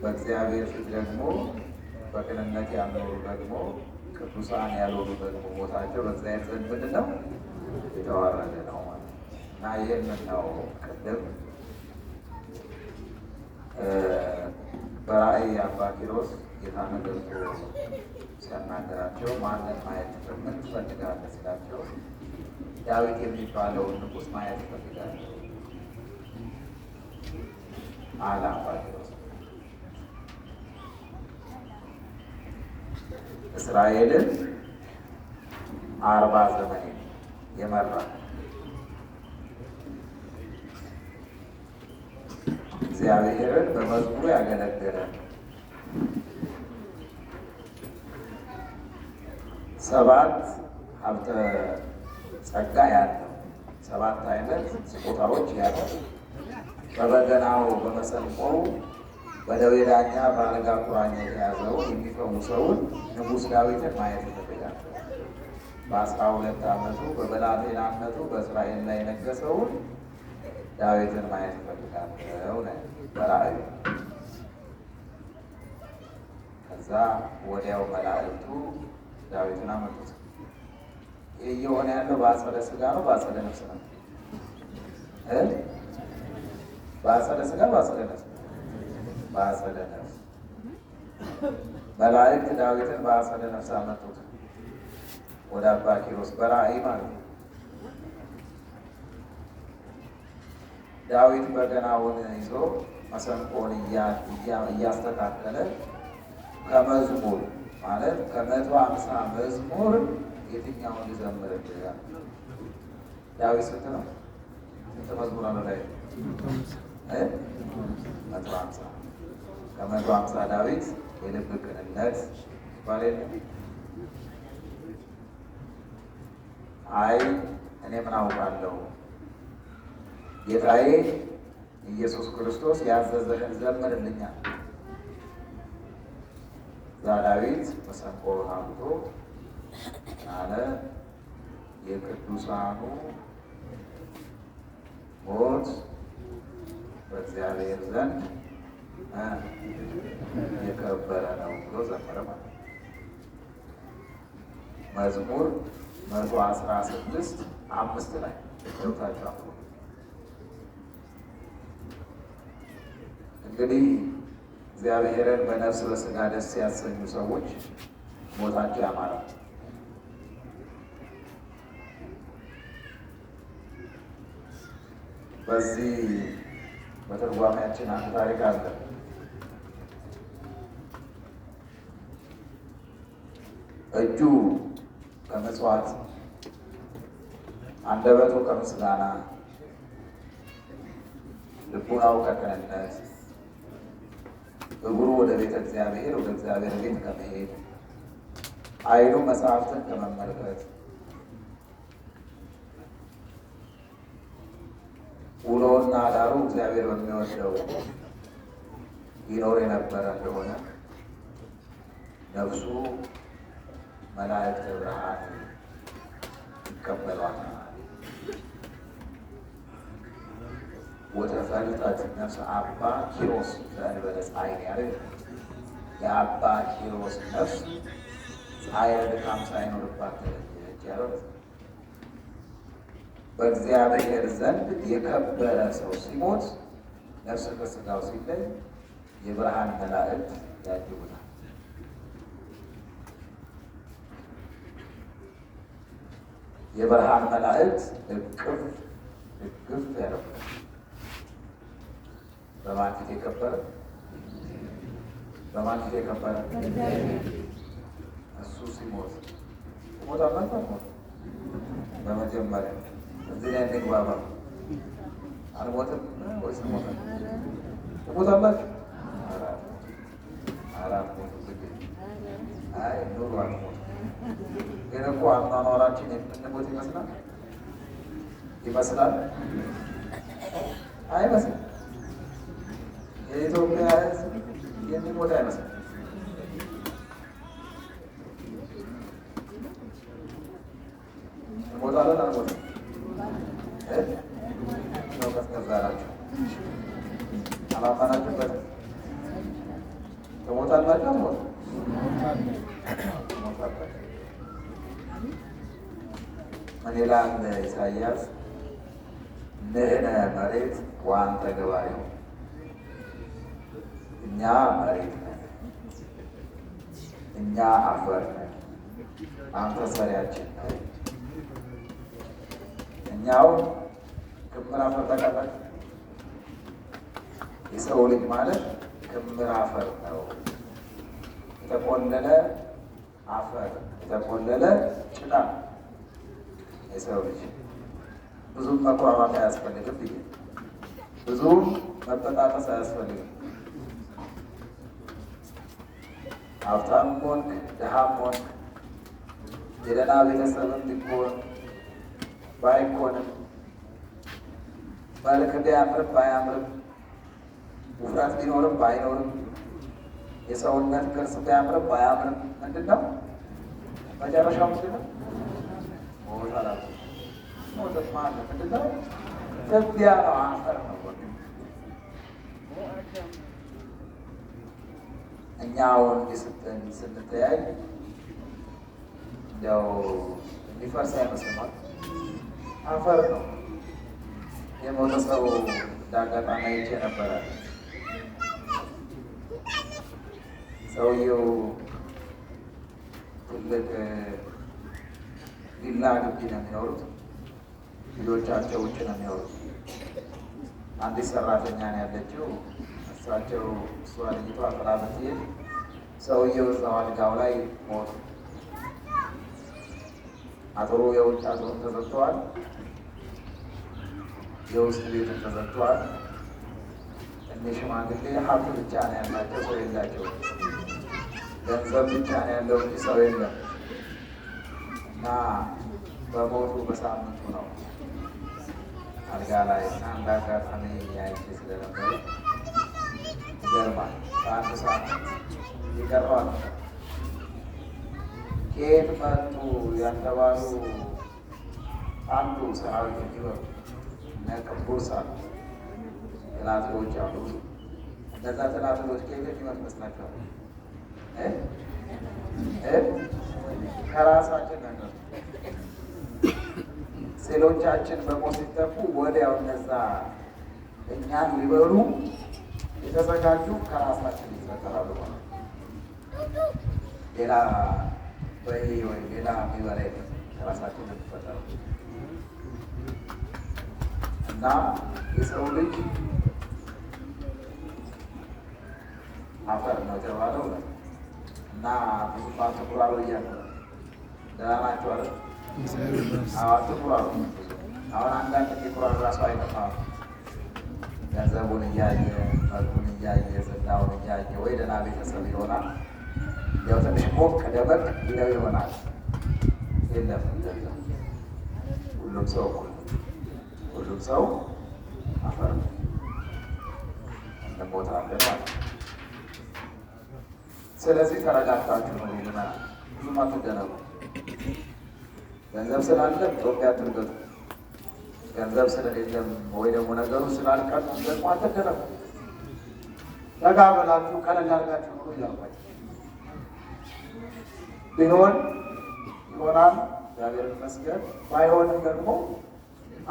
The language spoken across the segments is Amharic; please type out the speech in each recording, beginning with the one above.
በእግዚአብሔር ፊት ደግሞ በቅንነት ያልኖሩ ደግሞ ቅዱሳን ያልሆኑ ደግሞ ሞታቸው በእግዚአብሔር ዘንድ ምንድን ነው? የተዋረደ ነው ማለት ነው። እና ይህንን ነው ቅድም በራእይ አባ ኪሮስ ጌታን ገልጦ ሲያናገራቸው ማንን ማየት ምን ትፈልጋለህ ሲላቸው ዳዊት የሚባለውን ንጉሥ ማየት እፈልጋለሁ አለ አባ ኪሮስ። እስራኤልን 40 ዘመን የመራ እግዚአብሔርን በመዝሙሩ ያገለገለ 7 ሀብተ ጸጋ ያለው 7 አይነት ስጦታዎች ያለው በበገናው በመሰንቆው በደዌ ዳኛ በአልጋ ቁራኛ የተያዘውን የሚፈውሰውን ንጉሥ ዳዊትን ማየት ይፈልጋል። በ12 ዓመቱ በብላቴናነቱ በእስራኤል ላይ የነገሰውን ዳዊትን ማየት ይፈልጋለሁ በራእዩ። ከዛ ወዲያው መላእክቱ ዳዊትን አመጡት። ይህ እየሆነ ያለው በአጸደ ሥጋ ነው በአጸደ ነፍስ ነው? በአጸደ ሥጋ በአጸደ ነፍስ? በአጸደ ነፍስ። መላእክት ዳዊትን በአጸደ ነፍስ አመጡት ወደ አባ ኪሮስ በራእይ ማለት ነው። ዳዊት በገናውን ይዞ መሰንቆን እያስተካከለ ከመዝሙር ማለት 150 መዝሙር የትኛውን ልዘምርልህ? ዳዊት ስንት ነው? ስንት መዝሙር አለ ላይ? 150 ከ150 ዳዊት የልብ ቅንነት ይባል የለም? አይ እኔ ምን አውቃለሁ ጌታዬ ኢየሱስ ክርስቶስ ያዘዘህን ዘምርልኛል። እዛ ዳዊት መሰንቆ አምጥቶ አለ የቅዱሳኑ ሞት በእግዚአብሔር ዘንድ የከበረ ነው ብሎ ዘመረ ማለት ነው። መዝሙር 116 5 ላይ ገብታችሁ እንግዲህ እግዚአብሔርን በነፍስ በሥጋ ደስ ያሰኙ ሰዎች ሞታቸው ያማረ። በዚህ በትርጓሜያችን አንድ ታሪክ አለ። እጁ ከምጽዋት አንደበቱ ከምስጋና ልቡናው ከቅንነት እግሩ ወደ ቤተ እግዚአብሔር ወደ እግዚአብሔር ቤት ከመሄድ ዓይኑ መጽሐፍትን ከመመልከት ውሎና ዳሩ እግዚአብሔር በሚወደው ይኖር የነበረ እንደሆነ ነፍሱ መላእክተ ብርሃን ይቀበሏታል። ወተፈልጠት ነፍሰ አባ ኪሮስ ዘእንበለ ፀሐይ ያለ የአባ ኪሮስ ነፍስ ፀሐይ ድካም ሳይኖርባት ተለየች ያለው በእግዚአብሔር ዘንድ የከበረ ሰው ሲሞት ነፍስ ከሥጋው ሲለይ የብርሃን መላእክት ያጅቡታል። የብርሃን መላእክት እቅፍ ያደርጉታል። በማን ፊት የከበረ? በማን ፊት የከበረ? እሱ ሲሞት ሞታላችሁ አልሞት? በመጀመሪያ እዚህ ላይ እንግባባ። አልሞትም ወይስ ሞተ? ሞታላችሁ? አራት ሞት አይ ኑሮ አልሞት። ግን እኮ አኗኗራችን የምንሞት ይመስላል? አይመስልም። የኢትዮጵያ ሕዝብ የሚሞት አይመስልም። ሞታለን አልሞትም? ነው ቀዝቀዝ አላችሁ፣ አላመናችሁበትም። ትሞታላችሁ። ምን ይላል ኢሳይያስ? ንሕነ መሬት ወአንተ ገባሬው፣ እኛ መሬት ነን፣ እኛ አፈር ነን፣ አንተ ሰሪያችን ነህ። እኛው ክምር አፈር ታውቃላችሁ? የሰው ልጅ ማለት ክምር አፈር ነው። የተቆለለ አፈር፣ የተቆለለ ጭቃ። የሰው ልጅ ብዙም መኩራራት አያስፈልግም ብዬ፣ ብዙም መበጣጠስ አያስፈልግም። ሀብታም ሆንክ ድሃም ሆንክ የደህና ቤተሰብም ቢሆን ባይኮንም፣ መልክ ቢያምርም ባያምርም፣ ውፍረት ቢኖርም ባይኖርም፣ የሰውነት ቅርጽ ቢያምርም ባያምርም፣ ምንድን ነው መጨረሻው? ምንድን ነው? ሞት አላቸው። ሞት ማለት ምንድን ነው? ትቢያ ነው፣ አፈር ነው። እኛ አሁን ስንተያይ እንዲያው የሚፈርስ አይመስልም። አፈር ነው። የሞተ ሰው እንዳጋጣሚ አይቼ ነበረ። ሰውየው ትልቅ ቪላ ግቢ ነው የሚኖሩት። ልጆቻቸው ውጭ ነው የሚኖሩት። አንዲት ሰራተኛ ነው ያለችው። እሳቸው እሷ ልጅቷ ጥላ ብትሄድ ሰውየው እዛው አልጋው ላይ ሞቱ። አጥሩ የውጭ አጥሩን ተዘግተዋል፣ የውስጥ ቤቱን ተዘግተዋል። እኒህ ሽማግሌ ሀብት ብቻ ነው ያላቸው፣ ሰው የላቸው። ገንዘብ ብቻ ነው ያለው እንጂ ሰው የለም። እና በሞቱ በሳምንቱ ነው አልጋ ላይ እና እንደ አጋጣሚ ያይቼ ስለነበረ ይገርማል። በአንድ ሳምንት ይቀረዋል። ከየት መጡ ያልተባሉ አንዱ ሰራዊት የሚወሩ እነ ቅቡር ትናትሎች አሉ። እነዛ ትናትሎች ከየት የሚመጡ ይመስላችኋል? ከራሳችን ነገር ሴሎቻችን በሞት ሲጠፉ ወዲያው እነዛ እኛን ሊበሉ የተዘጋጁ ከራሳችን ይፈጠራሉ። ሌላ ወይ ሌላ የሚበላ የለም፣ ከራሳችን የሚፈጠሩ እና የሰው ልጅ አፈር ነው የተባለው እና ብዙ አትኩራሩ እያለ ደህና ናቸው አለ። አትኩራሩ። አሁን አንዳንድ የኩራሩ ራሱ አይጠፋም። ገንዘቡን እያየ መልኩን እያየ ዝናውን እያየ ወይ ደህና ቤተሰብ ይሆናል፣ ያው ትንሽ ሞቅ ደመቅ ይለው ይሆናል። የለም እንደዛ። ሁሉም ሰው እኩል፣ ሁሉም ሰው አፈር እንሞታለን ማለት ነው። ስለዚህ ተረጋግታችሁ ነው ይሉናል። ብዙም አትደነቁ። ገንዘብ ስላለ ኢትዮጵያ አትርገጡ። ገንዘብ ስለሌለም ወይ ደግሞ ነገሩ ስላልቀጡ ደግሞ አትደነቁ። ረጋ ብላችሁ ቀለል አድርጋችሁ ኑሩ እያልኳችሁ ቢሆን ይሆናል፣ እግዚአብሔር ይመስገን። ባይሆንም ደግሞ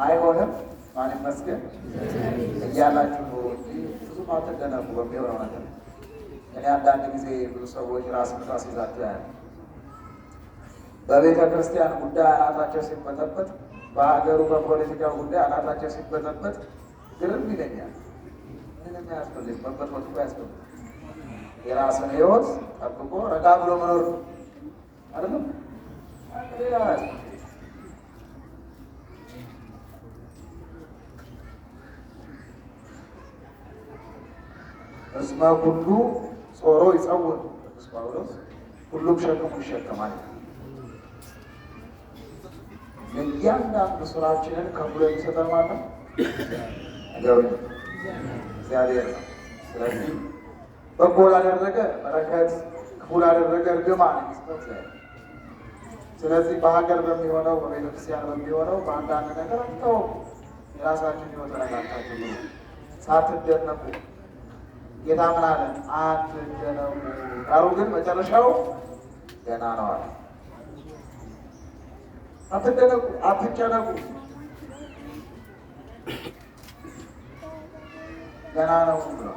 አይሆንም፣ ማን ይመስገን እያላችሁ ኑሩ እንጂ ብዙም አትደነቁ በሚሆነው ነገር። እኔ አንዳንድ ጊዜ ብዙ ሰዎች ራስ ምታት ይዛቸው ያለ በቤተ ክርስቲያን ጉዳይ አናታቸው ሲበጠበጥ፣ በሀገሩ በፖለቲካ ጉዳይ አናታቸው ሲበጠበጥ ግርም ይለኛል። ምንም አያስፈልግ፣ መበጥበጡ አያስፈልግ። የራስን ሕይወት ጠብቆ ረጋ ብሎ መኖር አይደለም። እስመ ኩሉ ጾሮ ይጸውር ቅዱስ ጳውሎስ፣ ሁሉም ሸክሙ ይሸከማል። እያንዳንዱ ስራችንን ከፍሎ የሚሰጠን ማለት ነገሩ እግዚአብሔር ነው። ስለዚህ በጎ ላደረገ በረከት፣ ክፉ ላደረገ እርግማን ይስጠው። ስለዚህ በሀገር በሚሆነው በቤተክርስቲያን በሚሆነው በአንዳንድ ነገር ተው፣ የራሳችን ህይወት ተረጋግታችሁ ሳትደነቁ ጌታ ምን አለ? አትደነቁ፣ ዳሩ ግን መጨረሻው ገና ነው አለ። አትደነቁ፣ አትጨነቁ፣ ገና ነው ብሎ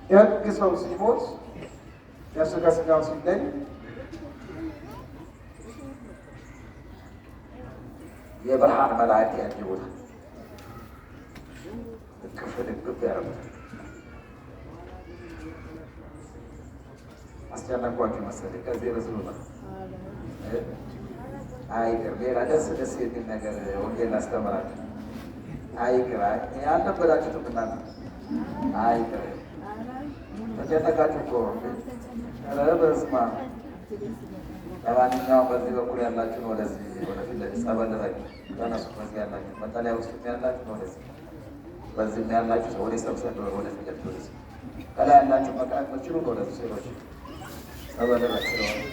የሕግ ሰው ሲሞት ነፍሱ ከሥጋው ሲለይ የብርሃን መላእክት ያጅቡታል፣ እቅፍ ድግፍ ያደርጉታል። አስጨነቋችሁ መሰለኝ። ከዚህ ርዕስ ነው አይቅር። ሌላ ደስ የሚል ነገር ወንጌል አስተምራለሁ። አይቅር አልነበራችሁትም እናንተ። አይቅር ተጨነቃችሁ እኮ በስመ አብ። ለማንኛውም በዚህ በኩል ያላችሁን ወደዚህ ወደፊት ለዚህ ጸበል ላይ ተነሱ። በዚህ ያላችሁ መጠለያ ውስጥ ያላችሁ ወደዚህ፣ በዚህም ያላችሁ ሰው ወደ ሰብሰብ ወደፊት ወደዚህ፣ ከላይ ያላችሁ መቅረት የምትችሉ ወደዚህ ሴሮች ጸበል ላይ ስለሆነ